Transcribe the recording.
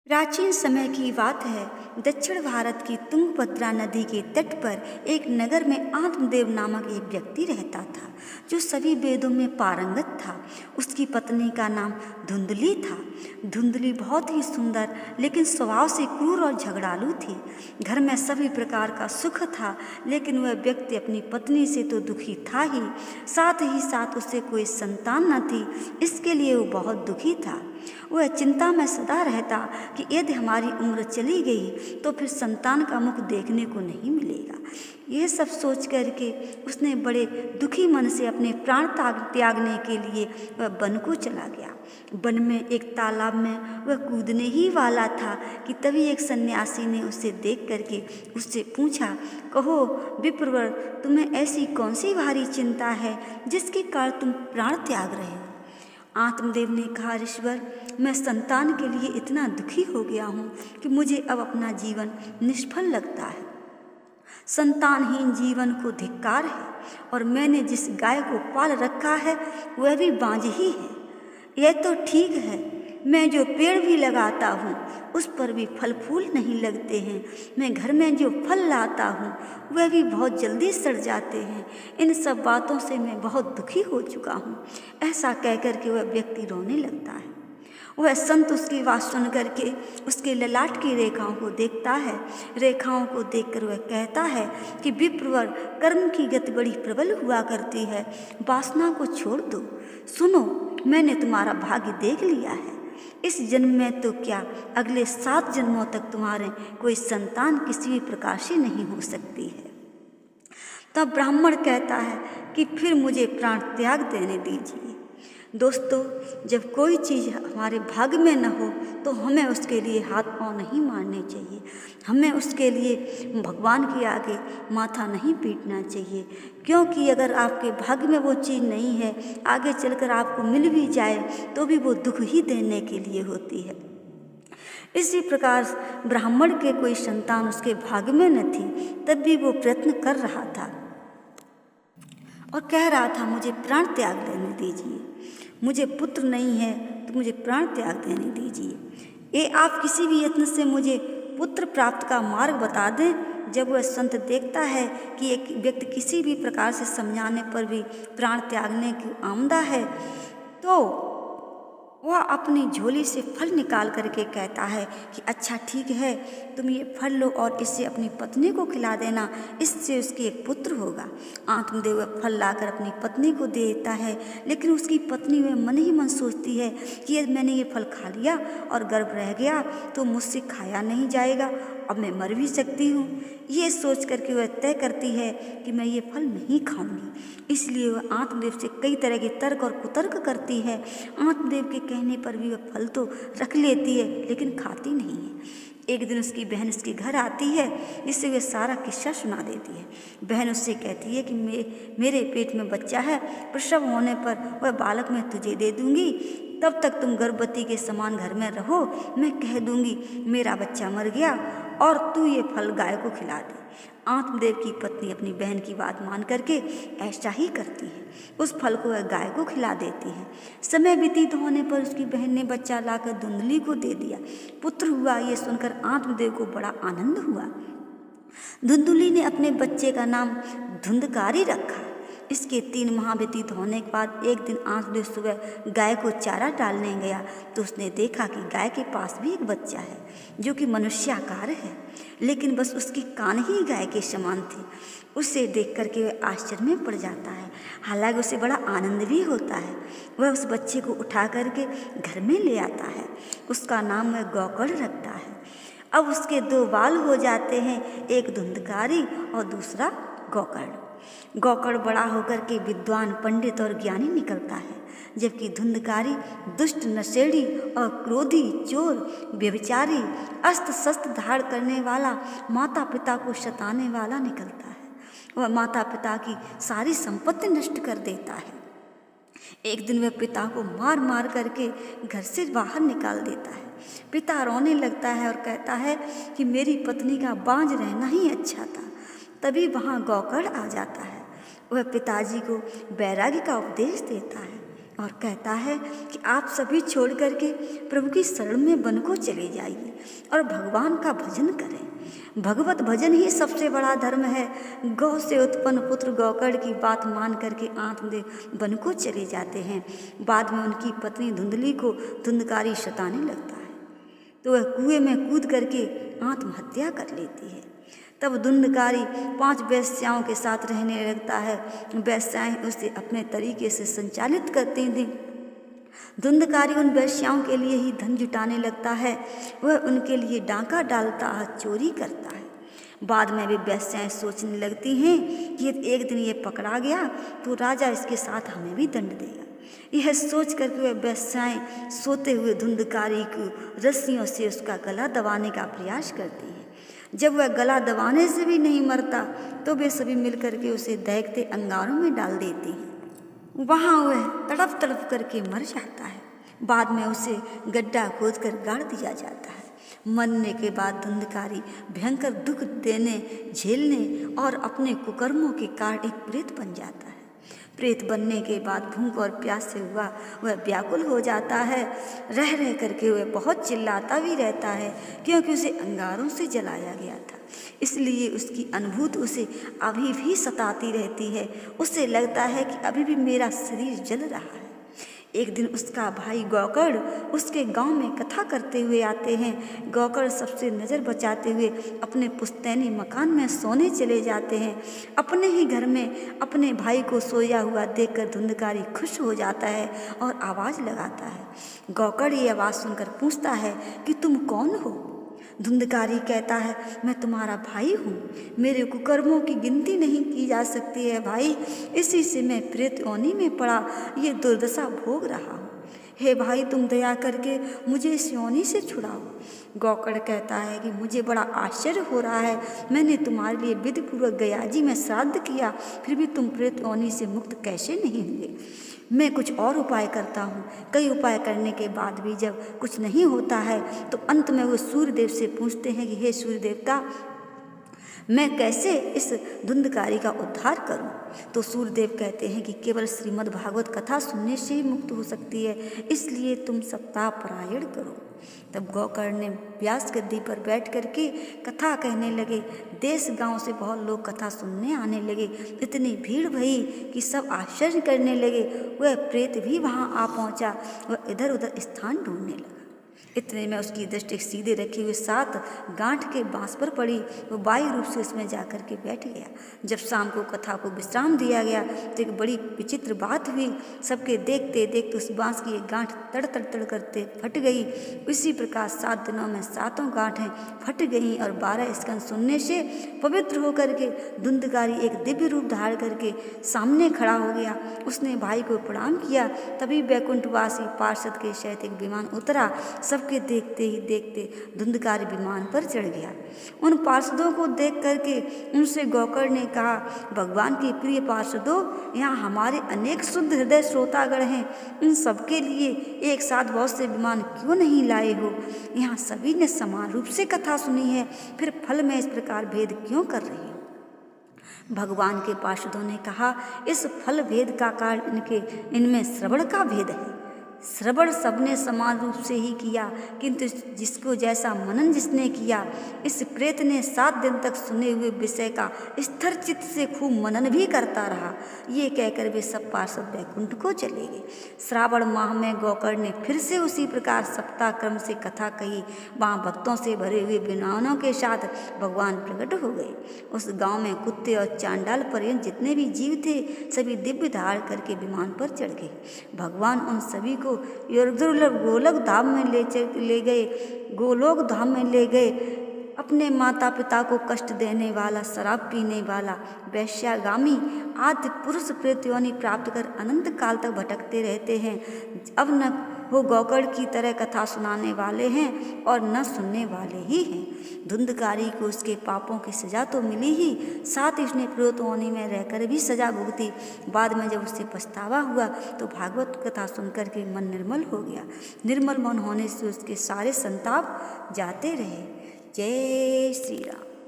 प्राचीन समय की बात है। दक्षिण भारत की तुंगभद्रा नदी के तट पर एक नगर में आत्मदेव नामक एक व्यक्ति रहता था, जो सभी वेदों में पारंगत था। उसकी पत्नी का नाम धुंधली था। धुंधली बहुत ही सुंदर लेकिन स्वभाव से क्रूर और झगड़ालू थी। घर में सभी प्रकार का सुख था, लेकिन वह व्यक्ति अपनी पत्नी से तो दुखी था ही साथ उससे कोई संतान न थी। इसके लिए वो बहुत दुखी था। वह चिंता में सदा रहता कि यदि हमारी उम्र चली गई तो फिर संतान का मुख देखने को नहीं मिलेगा। यह सब सोच करके उसने बड़े दुखी मन से अपने प्राण त्यागने के लिए वह वन को चला गया। वन में एक तालाब में वह कूदने ही वाला था कि तभी एक सन्यासी ने उसे देख करके उससे पूछा, कहो विप्रवर, तुम्हें ऐसी कौन सी भारी चिंता है जिसके कारण तुम प्राण त्याग रहे हो? आत्मदेव ने कहा, ऋषिवर, मैं संतान के लिए इतना दुखी हो गया हूँ कि मुझे अब अपना जीवन निष्फल लगता है। संतानहीन जीवन को धिक्कार है और मैंने जिस गाय को पाल रखा है वह भी बांझ ही है। यह तो ठीक है, मैं जो पेड़ भी लगाता हूँ उस पर भी फल फूल नहीं लगते हैं। मैं घर में जो फल लाता हूँ वह भी बहुत जल्दी सड़ जाते हैं। इन सब बातों से मैं बहुत दुखी हो चुका हूँ। ऐसा कहकर के वह व्यक्ति रोने लगता है। वह संत उसकी बात सुन करके उसके ललाट की रेखाओं को देखता है। रेखाओं को देखकर वह कहता है कि विप्रवर, कर्म की गति बड़ी प्रबल हुआ करती है, वासना को छोड़ दो। सुनो, मैंने तुम्हारा भाग्य देख लिया है। इस जन्म में तो क्या, अगले 7 जन्मों तक तुम्हारे कोई संतान किसी भी प्रकार से नहीं हो सकती है। तब ब्राह्मण कहता है कि फिर मुझे प्राण त्याग देने दीजिए। दोस्तों, जब कोई चीज़ हमारे भाग्य में न हो तो हमें उसके लिए हाथ पांव नहीं मारने चाहिए। हमें उसके लिए भगवान के आगे माथा नहीं पीटना चाहिए, क्योंकि अगर आपके भाग्य में वो चीज़ नहीं है, आगे चलकर आपको मिल भी जाए तो भी वो दुख ही देने के लिए होती है। इसी प्रकार ब्राह्मण के कोई संतान उसके भाग्य में न थी, तब भी वो प्रयत्न कर रहा था और कह रहा था, मुझे प्राण त्याग देने दीजिए। मुझे पुत्र नहीं है तो मुझे प्राण त्याग देने दीजिए। ये आप किसी भी यत्न से मुझे पुत्र प्राप्त का मार्ग बता दें। जब वह संत देखता है कि एक व्यक्ति किसी भी प्रकार से समझाने पर भी प्राण त्यागने की आमदा है, तो वह अपनी झोली से फल निकाल करके कहता है कि अच्छा ठीक है, तुम ये फल लो और इसे अपनी पत्नी को खिला देना, इससे उसके एक पुत्र होगा। आत्मदेव फल लाकर अपनी पत्नी को दे देता है, लेकिन उसकी पत्नी वह मन ही मन सोचती है कि यदि मैंने ये फल खा लिया और गर्भ रह गया तो मुझसे खाया नहीं जाएगा, अब मैं मर भी सकती हूँ। ये सोच करके वह तय करती है कि मैं ये फल नहीं खाऊंगी। इसलिए वह आत्मदेव से कई तरह के तर्क और कुतर्क करती है। आत्मदेव के कहने पर भी वह फल तो रख लेती है, लेकिन खाती नहीं है। एक दिन उसकी बहन उसके घर आती है, जिससे वह सारा किस्सा सुना देती है। बहन उससे कहती है कि मेरे पेट में बच्चा है, प्रसव होने पर वह बालक मैं तुझे दे दूंगी, तब तक तुम गर्भवती के समान घर में रहो। मैं कह दूंगी मेरा बच्चा मर गया और तू ये फल गाय को खिला दे। आत्मदेव की पत्नी अपनी बहन की बात मान करके ऐसा ही करती है। उस फल को वह गाय को खिला देती है। समय व्यतीत होने पर उसकी बहन ने बच्चा लाकर धुंधली को दे दिया। पुत्र हुआ, ये सुनकर आत्मदेव को बड़ा आनंद हुआ। धुंधली ने अपने बच्चे का नाम धुंधकारी रखा। इसके 3 माह व्यतीत होने के बाद एक दिन आत्मदेव सुबह गाय को चारा डालने गया तो उसने देखा कि गाय के पास भी एक बच्चा है, जो कि मनुष्याकार है, लेकिन बस उसकी कान ही गाय के समान थी। उसे देख करके वह आश्चर्य में पड़ जाता है। हालांकि उसे बड़ा आनंद भी होता है। वह उस बच्चे को उठा करके घर में ले आता है। उसका नाम वह गोकर्ण रखता है। अब उसके 2 बाल हो जाते हैं, एक धुंधकारी और दूसरा गोकर्ण। गोकर्ण बड़ा होकर के विद्वान, पंडित और ज्ञानी निकलता है, जबकि धुंधकारी दुष्ट, नशेड़ी और क्रोधी, चोर, व्यभिचारी, अस्त्र शस्त्र धारण करने वाला, माता पिता को सताने वाला निकलता है। वह माता पिता की सारी संपत्ति नष्ट कर देता है। एक दिन वह पिता को मार मार करके घर से बाहर निकाल देता है। पिता रोने लगता है और कहता है कि मेरी पत्नी का बांझ रहना ही अच्छा था। तभी वहाँ गोकर्ण आ जाता है। वह पिताजी को वैराग्य का उपदेश देता है। और कहता है कि आप सभी छोड़ करके प्रभु की शरण में वन को चले जाइए और भगवान का भजन करें। भगवत भजन ही सबसे बड़ा धर्म है। गौ से उत्पन्न पुत्र गौकर्ण की बात मान करके आत्मदेव वन को चले जाते हैं। बाद में उनकी पत्नी धुंधली को धुंधकारी सताने लगता है तो वह कुएं में कूद करके आत्महत्या कर लेती है। तब धुंधकारी 5 वेश्याओं के साथ रहने लगता है। वेश्याएं उसे अपने तरीके से संचालित करती थीं। धुंधकारी उन वेश्याओं के लिए ही धन जुटाने लगता है। वह उनके लिए डांका डालता है, चोरी करता है। बाद में भी वेश्याएं सोचने लगती हैं कि एक दिन ये पकड़ा गया तो राजा इसके साथ हमें भी दंड देगा। यह सोच करके वह वेश्याएं सोते हुए धुंधकारी को रस्सियों से उसका गला दबाने का प्रयास करती हैं। जब वह गला दबाने से भी नहीं मरता तो वे सभी मिलकर के उसे दहकते अंगारों में डाल देती हैं। वहाँ वह तड़प तड़प करके मर जाता है। बाद में उसे गड्ढा खोद कर गाड़ दिया जाता है। मरने के बाद धुंधकारी भयंकर दुख देने, झेलने और अपने कुकर्मों के कारण एक प्रेत बन जाता है। प्रेत बनने के बाद भूख और प्यास से हुआ वह व्याकुल हो जाता है। रह रह करके वह बहुत चिल्लाता भी रहता है क्योंकि उसे अंगारों से जलाया गया था। इसलिए उसकी अनुभूति उसे अभी भी सताती रहती है। उसे लगता है कि अभी भी मेरा शरीर जल रहा है। एक दिन उसका भाई गौकर्ण उसके गांव में कथा करते हुए आते हैं। गौकर्ण सबसे नज़र बचाते हुए अपने पुश्तैनी मकान में सोने चले जाते हैं। अपने ही घर में अपने भाई को सोया हुआ देखकर धुंधकारी खुश हो जाता है और आवाज़ लगाता है। गौकर्ण ये आवाज़ सुनकर पूछता है कि तुम कौन हो? धुंधकारी कहता है, मैं तुम्हारा भाई हूँ। मेरे कुकर्मों की गिनती नहीं की जा सकती है भाई। इसी से मैं प्रेत योनि में पड़ा ये दुर्दशा भोग रहा हूँ। हे भाई, तुम दया करके मुझे इस योनि से छुड़ाओ। गौकर्ण कहता है कि मुझे बड़ा आश्चर्य हो रहा है। मैंने तुम्हारे लिए विधिपूर्वक गयाजी में श्राद्ध किया, फिर भी तुम प्रेत योनि से मुक्त कैसे नहीं हुए? मैं कुछ और उपाय करता हूँ। कई उपाय करने के बाद भी जब कुछ नहीं होता है तो अंत में वो सूर्यदेव से पूछते हैं कि हे सूर्य देवता, मैं कैसे इस धुंधकारी का उद्धार करूं? तो सूर्यदेव कहते हैं कि केवल श्रीमद् भागवत कथा सुनने से ही मुक्त हो सकती है, इसलिए तुम सप्ताह पारायण करो। तब गौकर्ण ने व्यास गद्दी पर बैठ करके कथा कहने लगे। देश गांव से बहुत लोग कथा सुनने आने लगे। इतनी भीड़ भई कि सब आश्चर्य करने लगे। वह प्रेत भी वहां आ पहुंचा। वह इधर उधर स्थान ढूंढने लगा। इतने में उसकी दृष्टि सीधे रखी हुई 7 गांठ के बांस पर पड़ी। वो बाह्य रूप से उसमें जाकर के बैठ गया। जब शाम को कथा को विश्राम दिया गया तो एक बड़ी विचित्र बात हुई। सबके देखते देखते उस बांस की एक गांठ तड़ तड़ तड़ करते फट गई। इसी प्रकार 7 दिनों में 7 गांठें फट गईं और 12 स्कंद सुनने से पवित्र होकर के धुंधकारी एक दिव्य रूप धारण करके सामने खड़ा हो गया। उसने भाई को प्रणाम किया। तभी वैकुंठवासी पार्षद के सहित एक विमान उतरा। सबके देखते ही देखते धुंधकारी विमान पर चढ़ गया। उन पार्षदों को देख करके उनसे गौकर्ण ने कहा, भगवान के प्रिय पार्षदों, यहाँ हमारे अनेक शुद्ध हृदय श्रोतागण हैं। इन सबके लिए एक साथ बहुत से विमान क्यों नहीं लाए हो? यहाँ सभी ने समान रूप से कथा सुनी है, फिर फल में इस प्रकार भेद क्यों कर रहे हो? भगवान के पार्षदों ने कहा, इस फल भेद का कारण इनमें श्रवण का भेद है। श्रवण सबने समान रूप से ही किया, किंतु जिसको जैसा मनन जिसने किया। इस प्रेत ने 7 दिन तक सुने हुए विषय का स्थिर चित्त से खूब मनन भी करता रहा। ये कहकर वे सब पार्षद वैकुंठ को चले गए। श्रावण माह में गौकर्ण ने फिर से उसी प्रकार सप्ताह क्रम से कथा कही। वहाँ भक्तों से भरे हुए विमानों के साथ भगवान प्रकट हो गए। उस गांव में कुत्ते और चांडाल पर्यंत जितने भी जीव थे सभी दिव्य धारण करके विमान पर चढ़ गए। भगवान उन सभी को गोलोक धाम में ले गए। गोलोक धाम में ले गए। अपने माता पिता को कष्ट देने वाला, शराब पीने वाला, वैश्यागामी आदि पुरुष प्रेत योनि प्राप्त कर अनंत काल तक भटकते रहते हैं। अब न वो गौकर्ण की तरह कथा सुनाने वाले हैं और न सुनने वाले ही हैं। धुंधकारी को उसके पापों की सजा तो मिली ही, साथ ही उसने प्रेत योनि में रहकर भी सजा भुगती। बाद में जब उससे पछतावा हुआ तो भागवत कथा सुनकर के मन निर्मल हो गया। निर्मल मन होने से उसके सारे संताप जाते रहे। जय श्री राम।